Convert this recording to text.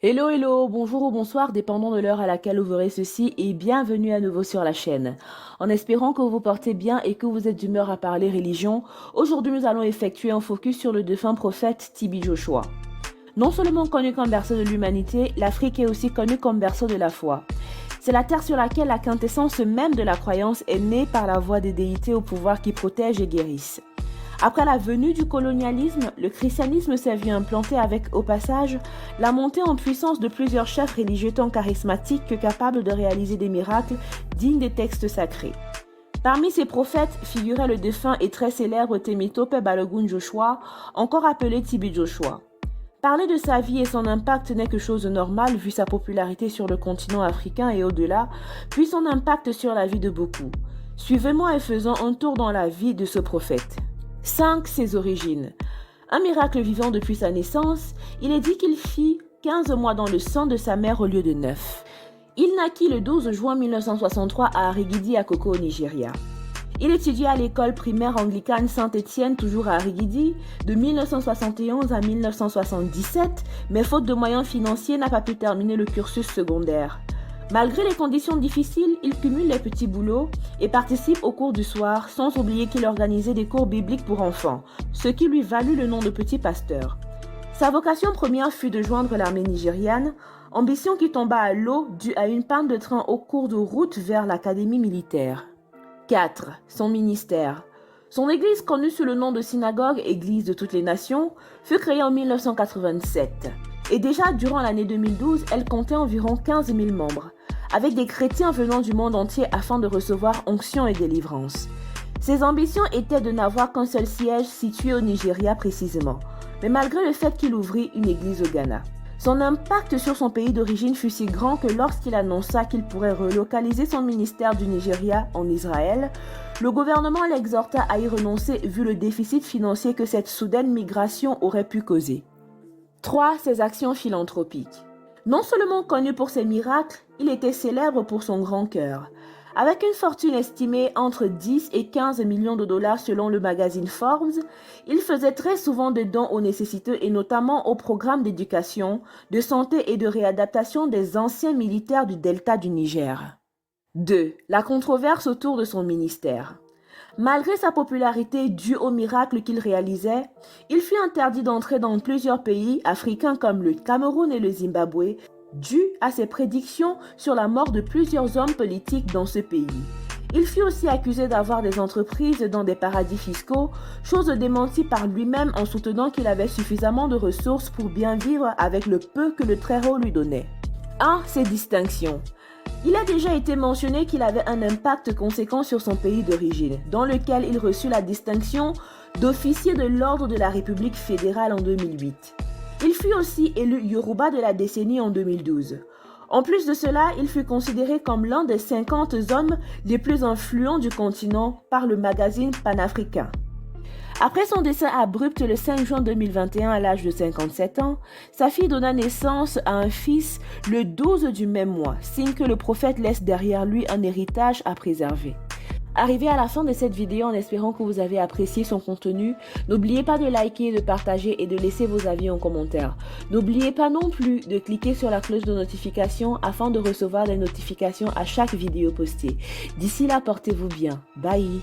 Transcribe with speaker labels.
Speaker 1: Hello, hello, bonjour ou bonsoir, dépendant de l'heure à laquelle vous verrez ceci, et bienvenue à nouveau sur la chaîne. En espérant que vous vous portez bien et que vous êtes d'humeur à parler religion, aujourd'hui nous allons effectuer un focus sur le défunt prophète T.B. Joshua. Non seulement connu comme berceau de l'humanité, l'Afrique est aussi connue comme berceau de la foi. C'est la terre sur laquelle la quintessence même de la croyance est née par la voix des déités au pouvoir qui protègent et guérissent. Après la venue du colonialisme, le christianisme s'est vu implanter avec, au passage, la montée en puissance de plusieurs chefs religieux tant charismatiques que capables de réaliser des miracles dignes des textes sacrés. Parmi ces prophètes figurait le défunt et très célèbre Temitope Balogun Joshua, encore appelé T.B. Joshua. Parler de sa vie et son impact n'est que chose normale vu sa popularité sur le continent africain et au-delà, puis son impact sur la vie de beaucoup. Suivez-moi et faisons un tour dans la vie de ce prophète. 5. Ses origines. Un miracle vivant depuis sa naissance, il est dit qu'il fit 15 mois dans le sang de sa mère au lieu de 9. Il naquit le 12 juin 1963 à Arigidi, Akoko, au Nigeria. Il étudia à l'école primaire anglicane Saint-Étienne, toujours à Arigidi, de 1971 à 1977, mais faute de moyens financiers, n'a pas pu terminer le cursus secondaire. Malgré les conditions difficiles, il cumule les petits boulots et participe aux cours du soir, sans oublier qu'il organisait des cours bibliques pour enfants, ce qui lui valut le nom de petit pasteur. Sa vocation première fut de joindre l'armée nigériane, ambition qui tomba à l'eau due à une panne de train au cours de route vers l'académie militaire. 4. Son ministère. Son église, connue sous le nom de synagogue Église de toutes les nations, fut créée en 1987. Et déjà durant l'année 2012, elle comptait environ 15 000 membres, avec des chrétiens venant du monde entier afin de recevoir onction et délivrance. Ses ambitions étaient de n'avoir qu'un seul siège situé au Nigeria précisément, mais malgré le fait qu'il ouvrit une église au Ghana. Son impact sur son pays d'origine fut si grand que lorsqu'il annonça qu'il pourrait relocaliser son ministère du Nigeria en Israël, le gouvernement l'exhorta à y renoncer vu le déficit financier que cette soudaine migration aurait pu causer. 3. Ses actions philanthropiques. Non seulement connu pour ses miracles, il était célèbre pour son grand cœur. Avec une fortune estimée entre 10 et 15 millions de dollars selon le magazine Forbes, il faisait très souvent des dons aux nécessiteux et notamment aux programmes d'éducation, de santé et de réadaptation des anciens militaires du delta du Niger. 2. La controverse autour de son ministère. Malgré sa popularité due aux miracles qu'il réalisait, il fut interdit d'entrer dans plusieurs pays africains comme le Cameroun et le Zimbabwe, dû à ses prédictions sur la mort de plusieurs hommes politiques dans ce pays. Il fut aussi accusé d'avoir des entreprises dans des paradis fiscaux, chose démentie par lui-même en soutenant qu'il avait suffisamment de ressources pour bien vivre avec le peu que le Très-Haut lui donnait. 1. Ses distinctions. Il a déjà été mentionné qu'il avait un impact conséquent sur son pays d'origine, dans lequel il reçut la distinction d'officier de l'Ordre de la République fédérale en 2008. Il fut aussi élu Yoruba de la décennie en 2012. En plus de cela, il fut considéré comme l'un des 50 hommes les plus influents du continent par le magazine panafricain. Après son décès abrupt le 5 juin 2021 à l'âge de 57 ans, sa fille donna naissance à un fils le 12 du même mois, signe que le prophète laisse derrière lui un héritage à préserver. Arrivé à la fin de cette vidéo en espérant que vous avez apprécié son contenu, n'oubliez pas de liker, de partager et de laisser vos avis en commentaire. N'oubliez pas non plus de cliquer sur la cloche de notification afin de recevoir des notifications à chaque vidéo postée. D'ici là, portez-vous bien. Bye!